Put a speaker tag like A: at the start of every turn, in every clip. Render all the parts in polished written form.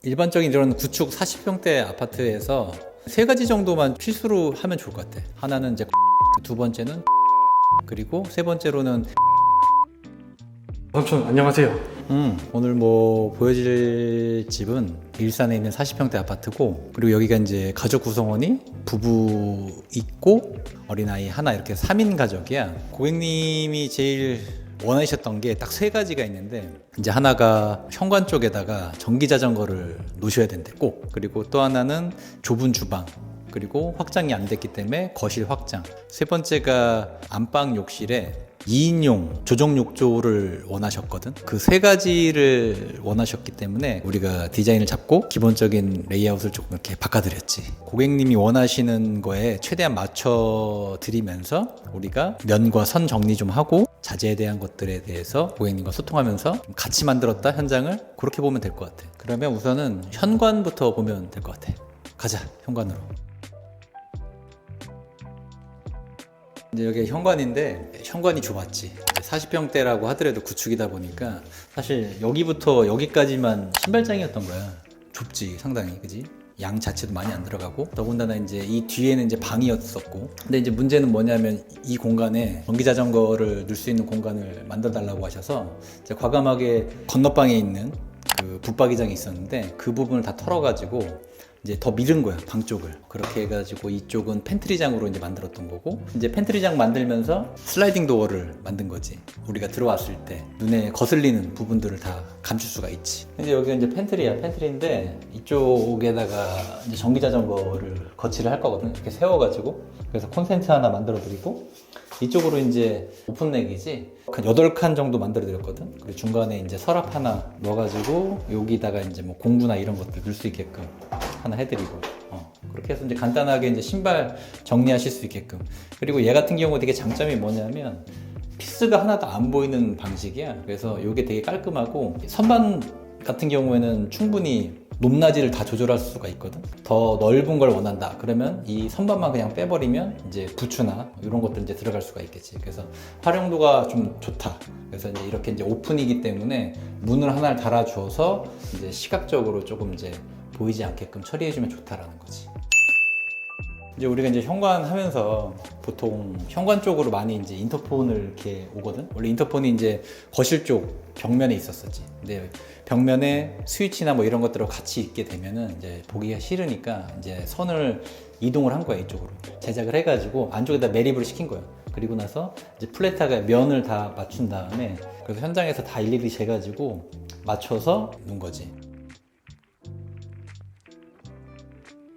A: 일반적인 이런 구축 40평대 아파트에서 세 가지 정도만 필수로 하면 좋을 것 같아. 하나는 이제 두 번째는 그리고 세 번째로는
B: 삼촌 안녕하세요.
A: 오늘 뭐 보여질 집은 일산에 있는 40평대 아파트고, 그리고 여기가 이제 가족 구성원이 부부 있고 어린아이 하나, 이렇게 3인 가족이야. 고객님이 제일 원하셨던 게 딱 세 가지가 있는데, 이제 하나가 현관 쪽에다가 전기 자전거를 놓으셔야 된대 꼭. 그리고 또 하나는 좁은 주방, 그리고 확장이 안 됐기 때문에 거실 확장. 세 번째가 안방 욕실에 2인용 조정 욕조를 원하셨거든. 그 세 가지를 원하셨기 때문에 우리가 디자인을 잡고 기본적인 레이아웃을 조금 이렇게 바꿔드렸지. 고객님이 원하시는 거에 최대한 맞춰 드리면서 우리가 면과 선 정리 좀 하고 자재에 대한 것들에 대해서 고객님과 소통하면서 같이 만들었다 현장을. 그렇게 보면 될 것 같아. 그러면 우선은 현관부터 보면 될 것 같아. 가자, 현관으로. 이제 여기 현관인데, 현관이 좁았지. 40평대라고 하더라도 구축이다 보니까 사실 여기부터 여기까지만 신발장이었던 거야. 좁지 상당히, 그지? 양 자체도 많이 안 들어가고, 더군다나 이제 이 뒤에는 이제 방이었었고. 근데 이제 문제는 뭐냐면 이 공간에 전기 자전거를 넣을 수 있는 공간을 만들어 달라고 하셔서 이제 과감하게 건너방에 있는 그 붙박이장이 있었는데 그 부분을 다 털어가지고 이제 더 밀은 거야, 방 쪽을. 그렇게 해가지고 이쪽은 팬트리장으로 이제 만들었던 거고, 이제 팬트리장 만들면서 슬라이딩 도어를 만든 거지. 우리가 들어왔을 때 눈에 거슬리는 부분들을 다 감출 수가 있지. 이제 여기가 이제 팬트리야. 팬트리인데 이쪽에다가 이제 전기 자전거를 거치를 할 거거든. 이렇게 세워가지고. 그래서 콘센트 하나 만들어 드리고, 이쪽으로 이제 오픈렉이지. 한 8칸 정도 만들어 드렸거든. 그리고 중간에 이제 서랍 하나 넣어가지고 여기다가 이제 뭐 공구나 이런 것들 넣을 수 있게끔 하나 해드리고, 그렇게 해서 이제 간단하게 이제 신발 정리하실 수 있게끔. 그리고 얘 같은 경우 되게 장점이 뭐냐면 피스가 하나도 안 보이는 방식이야. 그래서 이게 되게 깔끔하고, 선반 같은 경우에는 충분히 높낮이를 다 조절할 수가 있거든. 더 넓은 걸 원한다 그러면 이 선반만 그냥 빼버리면 이제 부츠나 이런 것들 이제 들어갈 수가 있겠지. 그래서 활용도가 좀 좋다. 그래서 이제 이렇게 이제 오픈이기 때문에 문을 하나를 달아주어서 이제 시각적으로 조금 이제 보이지 않게끔 처리해주면 좋다라는 거지. 이제 우리가 이제 현관 하면서 보통 현관 쪽으로 많이 이제 인터폰을 이렇게 오거든. 원래 인터폰이 이제 거실 쪽 벽면에 있었었지. 근데 벽면에 스위치나 뭐 이런 것들하고 같이 있게 되면은 이제 보기가 싫으니까 이제 선을 이동을 한 거야, 이쪽으로. 제작을 해가지고 안쪽에다 매립을 시킨 거야. 그리고 나서 이제 플랫하게 면을 다 맞춘 다음에, 그래서 현장에서 다 일일이 재가지고 맞춰서 놓은 거지.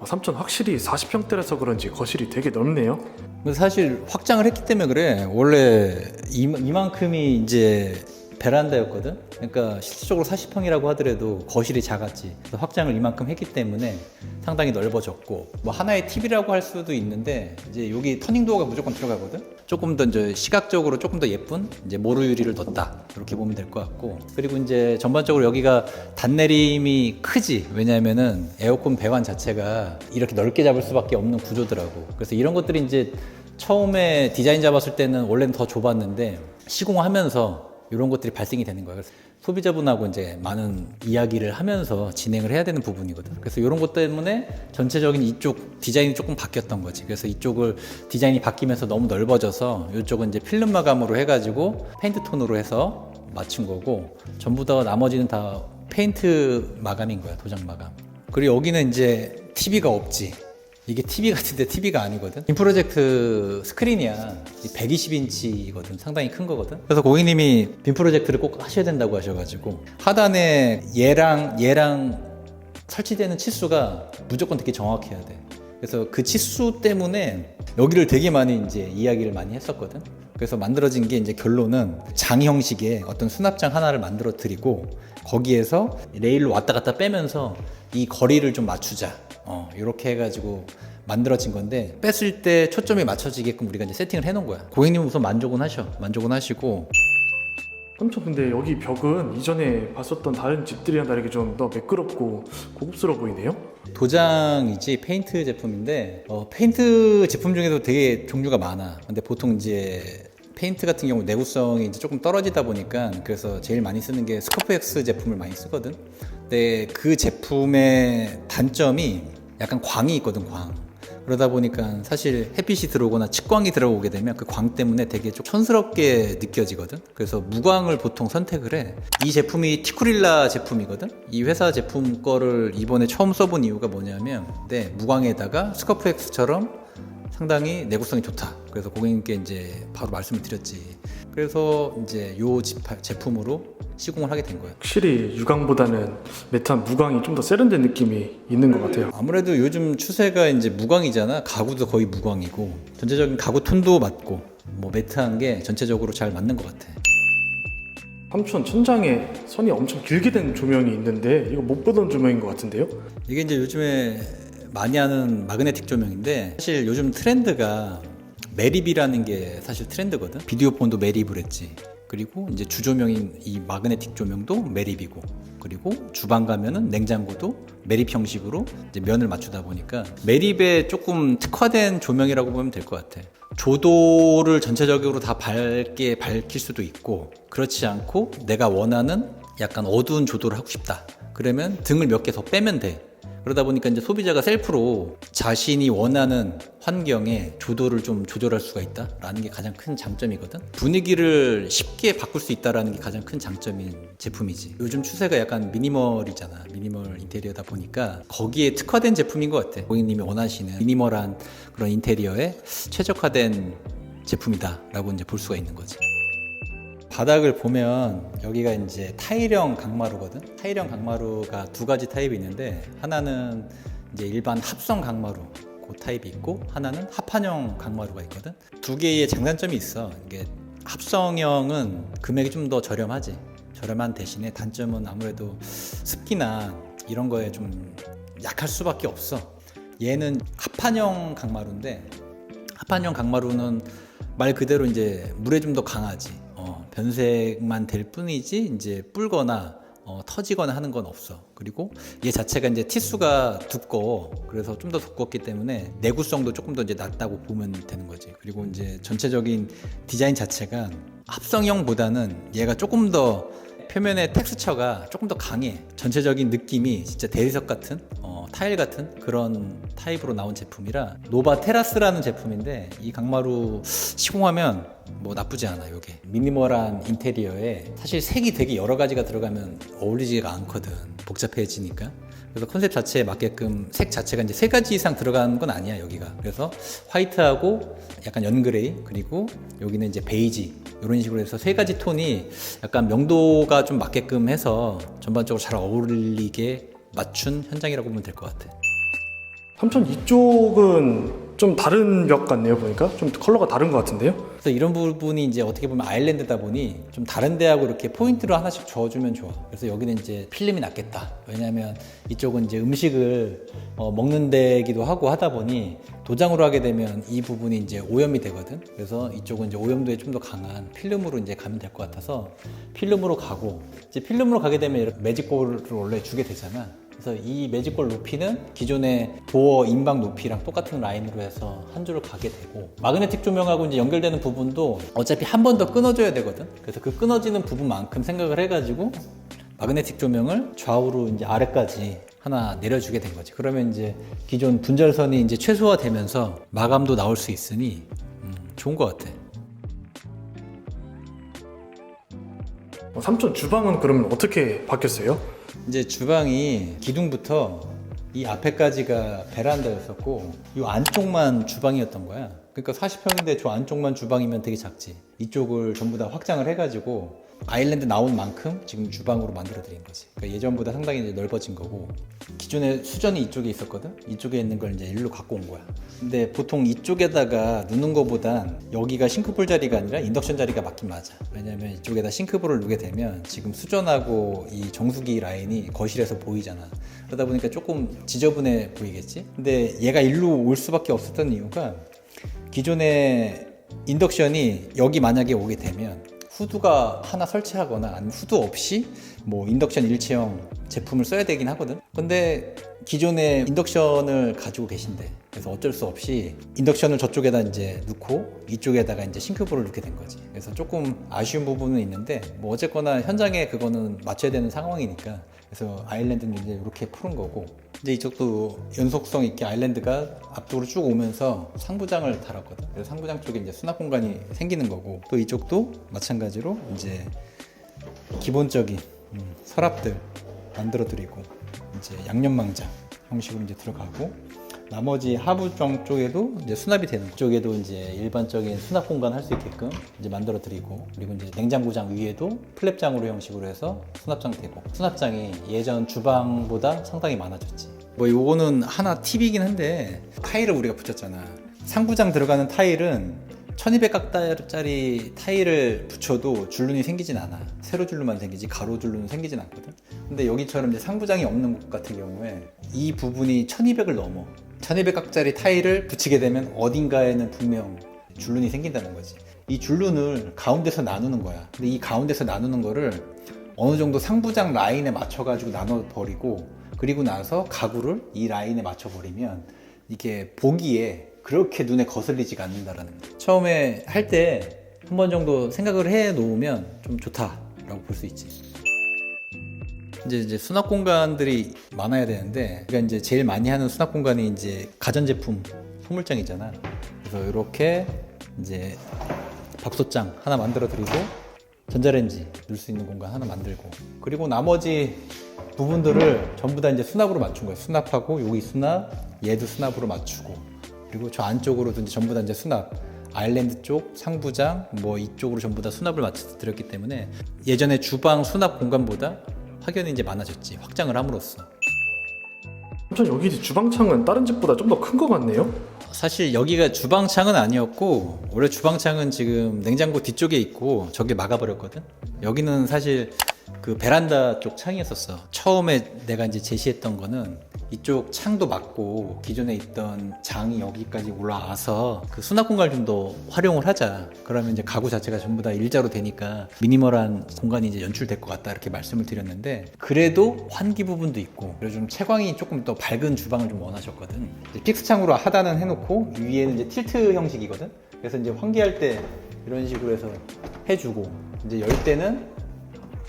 B: 삼촌 확실히 40평대라서 그런지 거실이 되게 넓네요.
A: 근데 사실 확장을 했기 때문에 그래. 원래 이만큼이 이제 베란다였거든. 그러니까 실질적으로 40평이라고 하더라도 거실이 작았지. 그래서 확장을 이만큼 했기 때문에 상당히 넓어졌고, 뭐 하나의 팁이라고 할 수도 있는데 이제 여기 터닝도어가 무조건 들어가거든. 조금 더 이제 시각적으로 조금 더 예쁜 이제 모루 유리를 넣었다, 이렇게 보면 될 것 같고. 그리고 이제 전반적으로 여기가 단내림이 크지. 왜냐하면은 에어컨 배관 자체가 이렇게 넓게 잡을 수밖에 없는 구조더라고. 그래서 이런 것들이 이제 처음에 디자인 잡았을 때는 원래는 더 좁았는데 시공하면서 이런 것들이 발생이 되는 거예요. 그래서 소비자분하고 이제 많은 이야기를 하면서 진행을 해야 되는 부분이거든. 그래서 이런 것 때문에 전체적인 이쪽 디자인이 조금 바뀌었던 거지. 그래서 이쪽을 디자인이 바뀌면서 너무 넓어져서 이쪽은 이제 필름 마감으로 해가지고 페인트 톤으로 해서 맞춘 거고, 전부 다 나머지는 다 페인트 마감인 거야, 도장 마감. 그리고 여기는 이제 TV가 없지. 이게 TV 같은데 TV가 아니거든. 빔 프로젝트 스크린이야. 120인치거든. 상당히 큰 거거든. 그래서 고객님이 빔 프로젝트를 꼭 하셔야 된다고 하셔가지고 하단에 얘랑 설치되는 치수가 무조건 되게 정확해야 돼. 그래서 그 치수 때문에 여기를 되게 많이 이제 이야기를 많이 했었거든. 그래서 만들어진 게 이제 결론은 장 형식의 어떤 수납장 하나를 만들어 드리고, 거기에서 레일로 왔다 갔다 빼면서 이 거리를 좀 맞추자, 이렇게 해가지고 만들어진 건데, 뺐을 때 초점이 맞춰지게끔 우리가 이제 세팅을 해놓은 거야. 고객님은 우선 만족은 하시고.
B: 삼촌 근데 여기 벽은 이전에 봤었던 다른 집들이랑 다르게 좀 더 매끄럽고 고급스러워 보이네요.
A: 도장이지 페인트 제품인데, 페인트 제품 중에도 되게 종류가 많아. 근데 보통 이제 페인트 같은 경우 내구성이 이제 조금 떨어지다 보니까 그래서 제일 많이 쓰는 게 스코프엑스 제품을 많이 쓰거든. 근데 그 제품의 단점이 약간 광이 있거든, 광. 그러다 보니까 사실 햇빛이 들어오거나 측광이 들어오게 되면 그 광 때문에 되게 좀 촌스럽게 느껴지거든. 그래서 무광을 보통 선택을 해. 이 제품이 티쿠릴라 제품이거든. 이 회사 제품 거를 이번에 처음 써본 이유가 뭐냐면, 네, 무광에다가 스커프엑스처럼 상당히 내구성이 좋다. 그래서 고객님께 이제 바로 말씀을 드렸지. 그래서 이제 요 제품으로 시공을 하게 된 거야.
B: 확실히 유광보다는 매트한 무광이 좀 더 세련된 느낌이 있는 것 같아요.
A: 아무래도 요즘 추세가 이제 무광이잖아. 가구도 거의 무광이고 전체적인 가구 톤도 맞고 뭐 매트한 게 전체적으로 잘 맞는 것 같아.
B: 삼촌 천장에 선이 엄청 길게 된 조명이 있는데 이거 못 보던 조명인 것 같은데요?
A: 이게 이제 요즘에 많이 하는 마그네틱 조명인데, 사실 요즘 트렌드가 매립이라는 게 사실 트렌드거든. 비디오 폰도 매립을 했지. 그리고 이제 주조명인 이 마그네틱 조명도 매립이고, 그리고 주방 가면은 냉장고도 매립 형식으로 이제 면을 맞추다 보니까 매립에 조금 특화된 조명이라고 보면 될 것 같아. 조도를 전체적으로 다 밝게 밝힐 수도 있고, 그렇지 않고 내가 원하는 약간 어두운 조도를 하고 싶다. 그러면 등을 몇 개 더 빼면 돼. 그러다 보니까 이제 소비자가 셀프로 자신이 원하는 환경에 조도를 좀 조절할 수가 있다라는 게 가장 큰 장점이거든. 분위기를 쉽게 바꿀 수 있다라는 게 가장 큰 장점인 제품이지. 요즘 추세가 약간 미니멀이잖아. 미니멀 인테리어다 보니까 거기에 특화된 제품인 것 같아. 고객님이 원하시는 미니멀한 그런 인테리어에 최적화된 제품이다라고 이제 볼 수가 있는 거지. 바닥을 보면 여기가 이제 타일형 강마루거든. 타일형 강마루가 두 가지 타입이 있는데, 하나는 이제 일반 합성 강마루 그 타입이 있고, 하나는 합판형 강마루가 있거든. 두 개의 장단점이 있어. 이게 합성형은 금액이 좀 더 저렴하지. 저렴한 대신에 단점은 아무래도 습기나 이런 거에 좀 약할 수밖에 없어. 얘는 합판형 강마루인데, 합판형 강마루는 말 그대로 이제 물에 좀 더 강하지. 변색만 될 뿐이지 이제 불거나 터지거나 하는 건 없어. 그리고 얘 자체가 이제 티수가 두꺼워. 그래서 좀 더 두껍기 때문에 내구성도 조금 더 이제 낮다고 보면 되는 거지. 그리고 이제 전체적인 디자인 자체가 합성형보다는 얘가 조금 더 표면의 텍스처가 조금 더 강해. 전체적인 느낌이 진짜 대리석 같은 타일 같은 그런 타입으로 나온 제품이라, 노바 테라스라는 제품인데, 이 강마루 시공하면 뭐 나쁘지 않아. 요게 미니멀한 인테리어에 사실 색이 되게 여러 가지가 들어가면 어울리지가 않거든. 복잡해지니까. 그래서 컨셉 자체에 맞게끔 색 자체가 이제 세 가지 이상 들어가는 건 아니야, 여기가. 그래서 화이트하고 약간 연그레이, 그리고 여기는 이제 베이지, 이런 식으로 해서 세 가지 톤이 약간 명도가 좀 맞게끔 해서 전반적으로 잘 어울리게 맞춘 현장이라고 보면 될 것 같아.
B: 삼촌 이쪽은 좀 다른 벽 같네요. 보니까 좀 컬러가 다른 것 같은데요?
A: 그래서 이런 부분이 이제 어떻게 보면 아일랜드다 보니 좀 다른 데하고 이렇게 포인트로 하나씩 줘주면 좋아. 그래서 여기는 이제 필름이 낫겠다. 왜냐하면 이쪽은 이제 음식을 먹는 데기도 하고 하다 보니 도장으로 하게 되면 이 부분이 이제 오염이 되거든. 그래서 이쪽은 이제 오염도에 좀 더 강한 필름으로 이제 가면 될 것 같아서 필름으로 가고, 이제 필름으로 가게 되면 이렇게 매직볼을 원래 주게 되잖아. 그래서 이 매직볼 높이는 기존의 도어 인방 높이랑 똑같은 라인으로 해서 한 줄을 가게 되고, 마그네틱 조명하고 이제 연결되는 부분도 어차피 한 번 더 끊어줘야 되거든. 그래서 그 끊어지는 부분만큼 생각을 해가지고 마그네틱 조명을 좌우로 이제 아래까지 하나 내려주게 된 거지. 그러면 이제 기존 분절선이 이제 최소화되면서 마감도 나올 수 있으니 좋은 것 같아.
B: 삼촌 주방은 그러면 어떻게 바뀌었어요?
A: 이제 주방이 기둥부터 이 앞에까지가 베란다였었고, 이 안쪽만 주방이었던 거야. 그러니까 40평인데 저 안쪽만 주방이면 되게 작지. 이쪽을 전부 다 확장을 해가지고 아일랜드 나온 만큼 지금 주방으로 만들어 드린 거지. 그러니까 예전보다 상당히 이제 넓어진 거고, 기존에 수전이 이쪽에 있었거든. 이쪽에 있는 걸 이제 일로 갖고 온 거야. 근데 보통 이쪽에다가 넣는 거보단 여기가 싱크볼 자리가 아니라 인덕션 자리가 맞긴 맞아. 왜냐면 이쪽에다 싱크볼을 넣게 되면 지금 수전하고 이 정수기 라인이 거실에서 보이잖아. 그러다 보니까 조금 지저분해 보이겠지. 근데 얘가 일로 올 수밖에 없었던 이유가, 기존의 인덕션이 여기 만약에 오게 되면 후드가 하나 설치하거나 아니면 후드 없이 뭐 인덕션 일체형 제품을 써야 되긴 하거든. 근데 기존에 인덕션을 가지고 계신데, 그래서 어쩔 수 없이 인덕션을 저쪽에다 이제 넣고 이쪽에다가 이제 싱크볼을 넣게 된 거지. 그래서 조금 아쉬운 부분은 있는데 뭐 어쨌거나 현장에 그거는 맞춰야 되는 상황이니까, 그래서 아일랜드는 이제 이렇게 푸는 거고, 이제 이쪽도 연속성 있게 아일랜드가 앞쪽으로 쭉 오면서 상부장을 달았거든. 그래서 상부장 쪽에 이제 수납 공간이 생기는 거고, 또 이쪽도 마찬가지로 이제 기본적인 서랍들 만들어 드리고, 이제 양념망장 형식으로 이제 들어가고, 나머지 하부정 쪽에도 이제 수납이 되는 쪽에도 이제 일반적인 수납 공간 할 수 있게끔 이제 만들어 드리고, 그리고 이제 냉장고장 위에도 플랩장으로 형식으로 해서 수납장 되고, 수납장이 예전 주방보다 상당히 많아졌지. 뭐 요거는 하나 팁이긴 한데, 타일을 우리가 붙였잖아. 상부장 들어가는 타일은 1200각짜리 타일을 붙여도 줄눈이 생기진 않아. 세로 줄눈만 생기지 가로 줄눈은 생기진 않거든. 근데 여기처럼 이제 상부장이 없는 곳 같은 경우에 이 부분이 1200을 넘어. 1200각짜리 타일을 붙이게 되면 어딘가에는 분명 줄눈이 생긴다는 거지. 이 줄눈을 가운데서 나누는 거야. 근데 이 가운데서 나누는 거를 어느 정도 상부장 라인에 맞춰가지고 나눠버리고, 그리고 나서 가구를 이 라인에 맞춰버리면 이게 보기에 그렇게 눈에 거슬리지가 않는다라는 거예요. 처음에 할 때 한 번 정도 생각을 해 놓으면 좀 좋다라고 볼 수 있지. 이제 수납 공간들이 많아야 되는데, 그러니까 이제 제일 많이 하는 수납 공간이 이제 가전제품 소물장이잖아. 그래서 이렇게 이제 밥솥장 하나 만들어 드리고, 전자레인지 넣을 수 있는 공간 하나 만들고, 그리고 나머지 부분들을 전부 다 이제 수납으로 맞춘 거예요. 수납하고 여기 수납, 얘도 수납으로 맞추고, 그리고 저 안쪽으로도 이제 전부 다 이제 수납, 아일랜드 쪽, 상부장, 뭐 이쪽으로 전부 다 수납을 맞춰 드렸기 때문에 예전에 주방 수납 공간보다 확연히 이제 많아졌지. 확장을 함으로써.
B: 전 여기 주방창은 다른 집보다 좀 더 큰 것 같네요.
A: 사실 여기가 주방창은 아니었고, 원래 주방창은 지금 냉장고 뒤쪽에 있고 저게 막아버렸거든. 여기는 사실 그 베란다 쪽 창이었었어. 처음에 내가 이제 제시했던 거는 이쪽 창도 막고 기존에 있던 장이 여기까지 올라와서 그 수납 공간을 좀 더 활용을 하자. 그러면 이제 가구 자체가 전부 다 일자로 되니까 미니멀한 공간이 이제 연출될 것 같다, 이렇게 말씀을 드렸는데, 그래도 환기 부분도 있고, 그리고 좀 채광이 조금 더 밝은 주방을 좀 원하셨거든. 이제 픽스 창으로 하단은 해놓고 위에는 이제 틸트 형식이거든. 그래서 이제 환기할 때 이런 식으로 해서 해주고, 이제 열 때는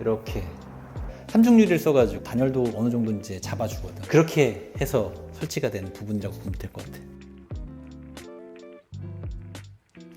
A: 이렇게 삼중유리를 써가지고 단열도 어느 정도 이제 잡아주거든. 그렇게 해서 설치가 된 부분이라고 보면 될 것 같아.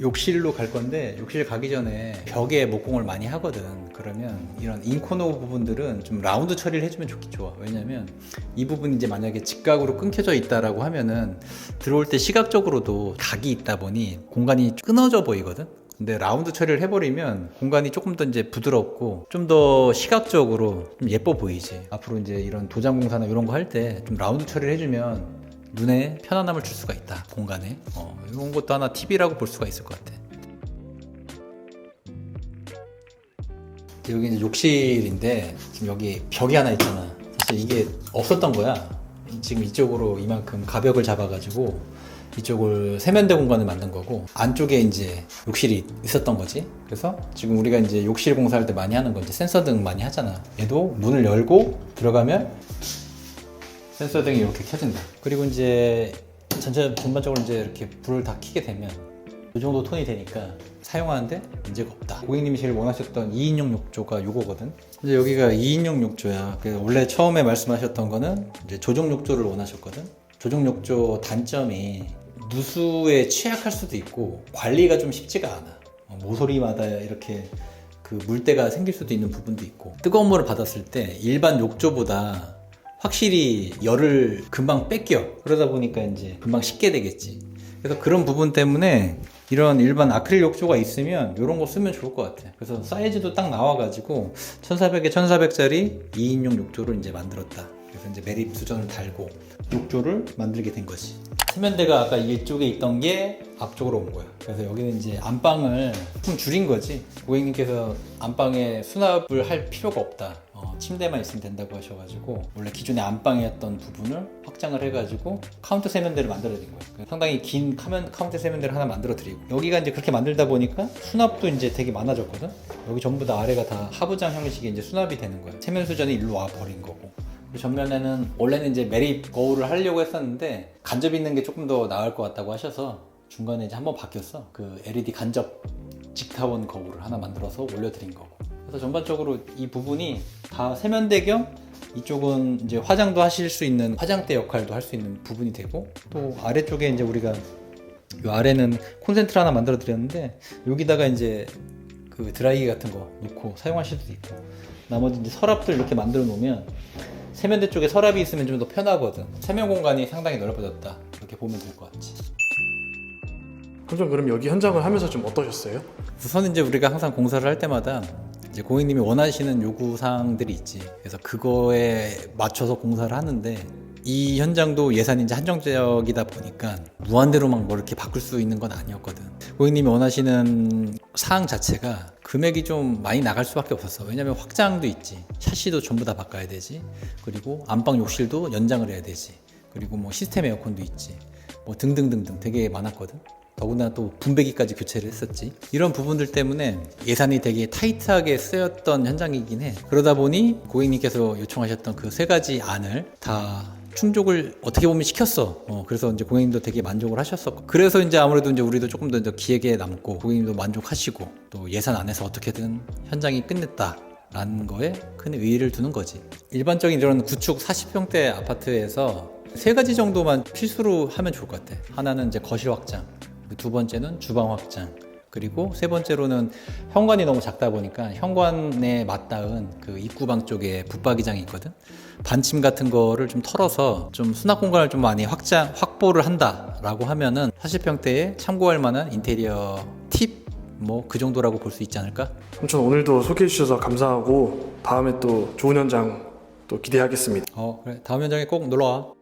A: 욕실로 갈 건데, 욕실 가기 전에 벽에 목공을 많이 하거든. 그러면 이런 인코너 부분들은 좀 라운드 처리를 해주면 좋아. 왜냐면 이 부분이 이제 만약에 직각으로 끊겨져 있다라고 하면은 들어올 때 시각적으로도 각이 있다 보니 공간이 끊어져 보이거든. 근데 라운드 처리를 해버리면 공간이 조금 더 이제 부드럽고 좀 더 시각적으로 좀 예뻐 보이지. 앞으로 이제 이런 도장 공사나 이런 거 할 때 좀 라운드 처리를 해주면 눈에 편안함을 줄 수가 있다, 공간에. 이런 것도 하나 팁이라고 볼 수가 있을 것 같아. 여기 이제 욕실인데, 지금 여기 벽이 하나 있잖아. 사실 이게 없었던 거야. 지금 이쪽으로 이만큼 가벽을 잡아가지고 이쪽을 세면대 공간을 만든 거고, 안쪽에 이제 욕실이 있었던 거지. 그래서 지금 우리가 이제 욕실 공사할 때 많이 하는 건 이제 센서등 많이 하잖아. 얘도 문을 열고 들어가면 센서등이 이렇게 켜진다. 그리고 이제 전반적으로 이제 이렇게 불을 다 켜게 되면 이 정도 톤이 되니까 사용하는데 문제가 없다. 고객님이 제일 원하셨던 2인용 욕조가 이거거든. 이제 여기가 2인용 욕조야. 원래 처음에 말씀하셨던 거는 이제 조정 욕조를 원하셨거든. 조정 욕조 단점이 누수에 취약할 수도 있고 관리가 좀 쉽지가 않아. 모서리마다 이렇게 그 물때가 생길 수도 있는 부분도 있고, 뜨거운 물을 받았을 때 일반 욕조보다 확실히 열을 금방 뺏겨. 그러다 보니까 이제 금방 식게 되겠지. 그래서 그런 부분 때문에 이런 일반 아크릴 욕조가 있으면 이런 거 쓰면 좋을 것 같아. 그래서 사이즈도 딱 나와가지고 1400에 1400짜리 2인용 욕조를 이제 만들었다. 그래서 이제 매립 수전을 달고 욕조를 만들게 된 거지. 세면대가 아까 이쪽에 있던 게 앞쪽으로 온 거야. 그래서 여기는 이제 안방을 좀 줄인 거지. 고객님께서 안방에 수납을 할 필요가 없다, 침대만 있으면 된다고 하셔가지고 원래 기존에 안방이었던 부분을 확장을 해가지고 카운터 세면대를 만들어 드린 거예요. 상당히 긴 카운터 세면대를 하나 만들어 드리고 여기가 이제 그렇게 만들다 보니까 수납도 이제 되게 많아졌거든. 여기 전부 다 아래가 다 하부장 형식의 이제 수납이 되는 거예요. 세면수전이 일로 와 버린 거고. 그리고 전면에는 원래는 이제 매립 거울을 하려고 했었는데 간접 있는 게 조금 더 나을 것 같다고 하셔서 중간에 이제 한번 바뀌었어. 그 LED 간접 직타원 거울을 하나 만들어서 올려드린 거고. 그래서 전반적으로 이 부분이 다 세면대 겸 이쪽은 이제 화장도 하실 수 있는 화장대 역할도 할 수 있는 부분이 되고, 또 아래쪽에 이제 우리가 이 아래는 콘센트를 하나 만들어 드렸는데 여기다가 이제 그 드라이기 같은 거 놓고 사용하실 수도 있고, 나머지 이제 서랍들 이렇게 만들어 놓으면 세면대 쪽에 서랍이 있으면 좀 더 편하거든. 세면 공간이 상당히 넓어졌다, 그렇게 보면 될 것 같지.
B: 함장 그럼 여기 현장을 하면서 좀 어떠셨어요?
A: 우선 이제 우리가 항상 공사를 할 때마다 이제 고객님이 원하시는 요구사항들이 있지. 그래서 그거에 맞춰서 공사를 하는데, 이 현장도 예산이 이제 한정적이다 보니까 무한대로 막 뭐 이렇게 바꿀 수 있는 건 아니었거든. 고객님이 원하시는 사항 자체가 금액이 좀 많이 나갈 수밖에 없었어. 왜냐면 확장도 있지, 샤시도 전부 다 바꿔야 되지, 그리고 안방 욕실도 연장을 해야 되지, 그리고 뭐 시스템 에어컨도 있지, 뭐 등등등등 되게 많았거든. 더군다나 또 분배기까지 교체를 했었지. 이런 부분들 때문에 예산이 되게 타이트하게 쓰였던 현장이긴 해. 그러다 보니 고객님께서 요청하셨던 그 세 가지 안을 다 충족을 어떻게 보면 시켰어. 그래서 이제 고객님도 되게 만족을 하셨었고, 그래서 이제 아무래도 이제 우리도 조금 더 기획에 남고 고객님도 만족하시고 또 예산 안에서 어떻게든 현장이 끝냈다 라는 거에 큰 의의를 두는 거지. 일반적인 이런 구축 40평대 아파트에서 세 가지 정도만 필수로 하면 좋을 것 같아. 하나는 이제 거실 확장, 두 번째는 주방 확장, 그리고 세 번째로는 현관이 너무 작다 보니까 현관에 맞닿은 그 입구방 쪽에 붙박이장이 있거든. 반침 같은 거를 좀 털어서 좀 수납 공간을 좀 많이 확보를 한다라고 하면은 40평대에 참고할 만한 인테리어 팁 뭐 그 정도라고 볼 수 있지 않을까?
B: 삼촌 오늘도 소개해 주셔서 감사하고 다음에 또 좋은 현장 또 기대하겠습니다.
A: 그래. 다음 현장에 꼭 놀러 와.